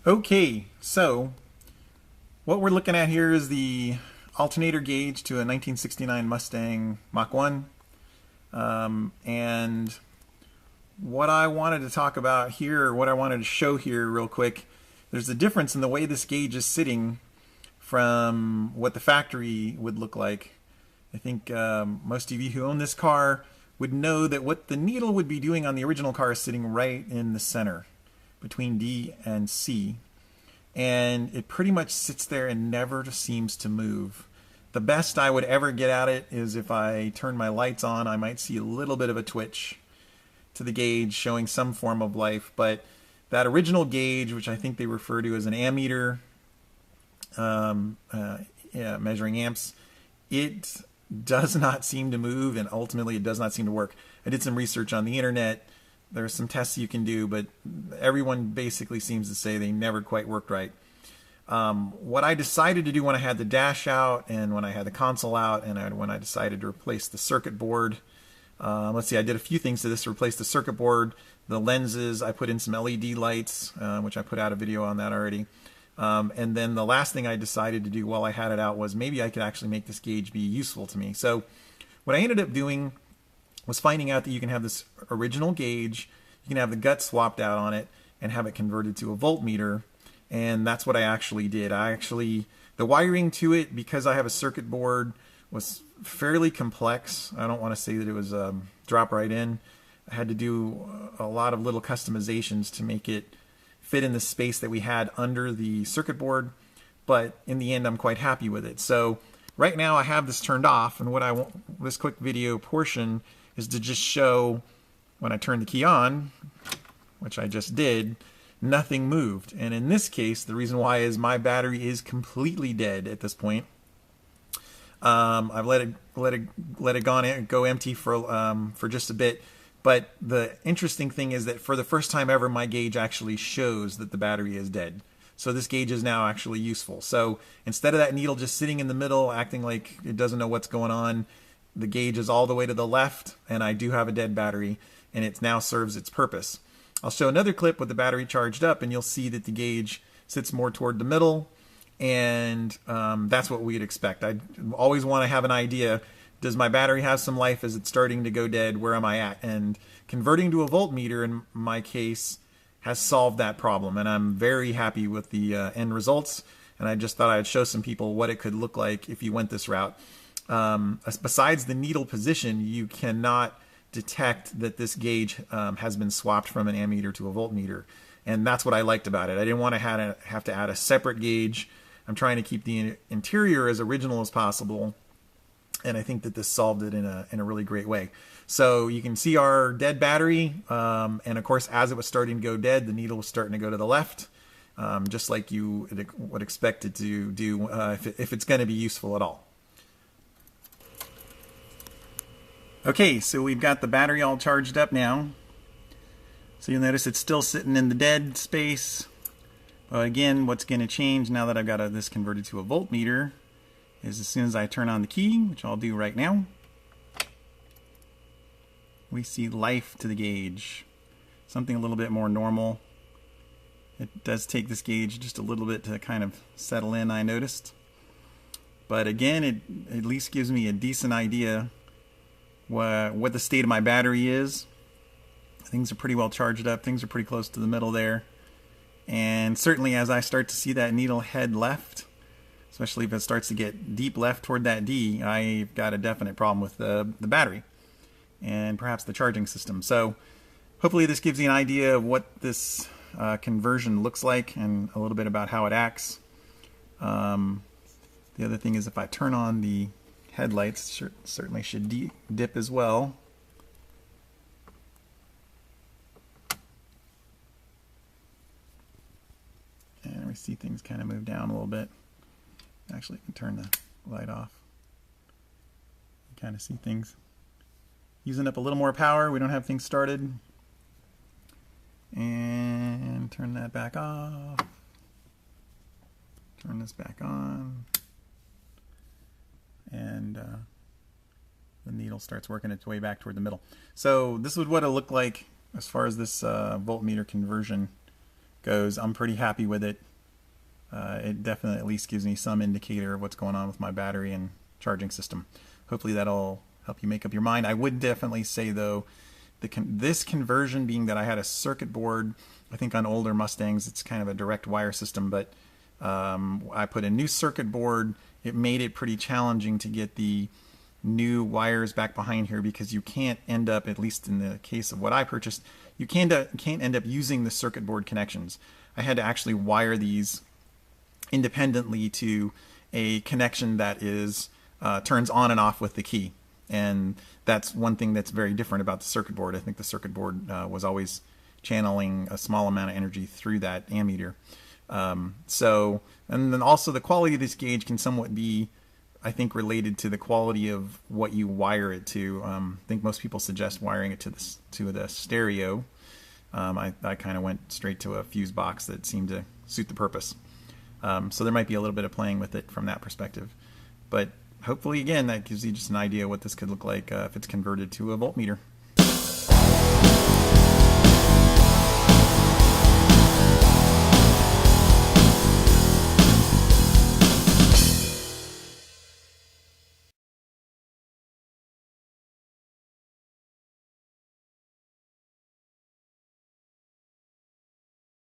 Okay, so what we're looking at here is the alternator gauge to a 1969 Mustang Mach 1. And what I wanted to talk about here, what I wanted to show here real quick, there's a difference in the way this gauge is sitting from what the factory would look like. I think most of you who own this car would know that what the needle would be doing on the original car is sitting right in the center between D and C. And it pretty much sits there and never seems to move. The best I would ever get at it is if I turn my lights on, I might see a little bit of a twitch to the gauge showing some form of life. But that original gauge, which I think they refer to as an ammeter, measuring amps, it does not seem to move, and ultimately it does not seem to work. I did some research on the internet. There's some tests you can do, but everyone basically seems to say they never quite worked right. What I decided to do when I had the dash out and when I had the console out and when I decided to replace the circuit board, let's see, I did a few things to this to replace the circuit board, the lenses, I put in some LED lights, which I put out a video on that already. And then the last thing I decided to do while I had it out was maybe I could actually make this gauge be useful to me. So what I ended up doing was finding out that you can have this original gauge, you can have the gut swapped out on it, and have it converted to a voltmeter. And that's what I actually did. The wiring to it, because I have a circuit board, was fairly complex. I don't want to say that it was drop right in. I had to do a lot of little customizations to make it fit in the space that we had under the circuit board, but in the end I'm quite happy with it. So right now I have this turned off, and what I want this quick video portion is to just show when I turn the key on, which I just did, nothing moved. And in this case, the reason why is my battery is completely dead at this point. I've let it go empty for just a bit. But the interesting thing is that for the first time ever, my gauge actually shows that the battery is dead. So this gauge is now actually useful. So instead of that needle just sitting in the middle, acting like it doesn't know what's going on, the gauge is all the way to the left, and I do have a dead battery, and it now serves its purpose. I'll show another clip with the battery charged up, and you'll see that the gauge sits more toward the middle, and that's what we'd expect. I always want to have an idea, does my battery have some life? Is it starting to go dead? Where am I at? And converting to a voltmeter, in my case, has solved that problem, and I'm very happy with the end results, and I just thought I'd show some people what it could look like if you went this route. Besides the needle position, you cannot detect that this gauge has been swapped from an ammeter to a voltmeter, and that's what I liked about it. I didn't want to have to add a separate gauge. I'm trying to keep the interior as original as possible, and I think that this solved it in a really great way. So you can see our dead battery, and of course as it was starting to go dead, the needle was starting to go to the left, just like you would expect it to do if it's going to be useful at all. Okay, so we've got the battery all charged up now. So you'll notice it's still sitting in the dead space. But again, what's going to change now that I've got this converted to a voltmeter is as soon as I turn on the key, which I'll do right now, we see life to the gauge. Something a little bit more normal. It does take this gauge just a little bit to kind of settle in, I noticed. But again, it at least gives me a decent idea what the state of my battery is. Things are pretty well charged up. Things are pretty close to the middle there. And certainly as I start to see that needle head left, especially if it starts to get deep left toward that D, I've got a definite problem with the battery and perhaps the charging system. So hopefully this gives you an idea of what this conversion looks like and a little bit about how it acts. The other thing is if I turn on the headlights, certainly should dip as well. And we see things kind of move down a little bit. Actually, I can turn the light off. You kind of see things using up a little more power. We don't have things started. And turn that back off. Turn this back on. And the needle starts working its way back toward the middle. So this is what it looked like as far as this voltmeter conversion goes, I'm pretty happy with it. It definitely at least gives me some indicator of what's going on with my battery and charging system. Hopefully that'll help you make up your mind. I would definitely say though, this conversion being that I had a circuit board, I think on older Mustangs it's kind of a direct wire system, but I put a new circuit board. It made it pretty challenging to get the new wires back behind here, because you can't end up, at least in the case of what I purchased, you can't end up using the circuit board connections. I had to actually wire these independently to a connection that is turns on and off with the key. And that's one thing that's very different about the circuit board. I think the circuit board was always channeling a small amount of energy through that ammeter. And then also the quality of this gauge can somewhat be, I think, related to the quality of what you wire it to. I think most people suggest wiring it to the stereo. I kind of went straight to a fuse box that seemed to suit the purpose. So there might be a little bit of playing with it from that perspective. But hopefully, again, that gives you just an idea what this could look like if it's converted to a voltmeter.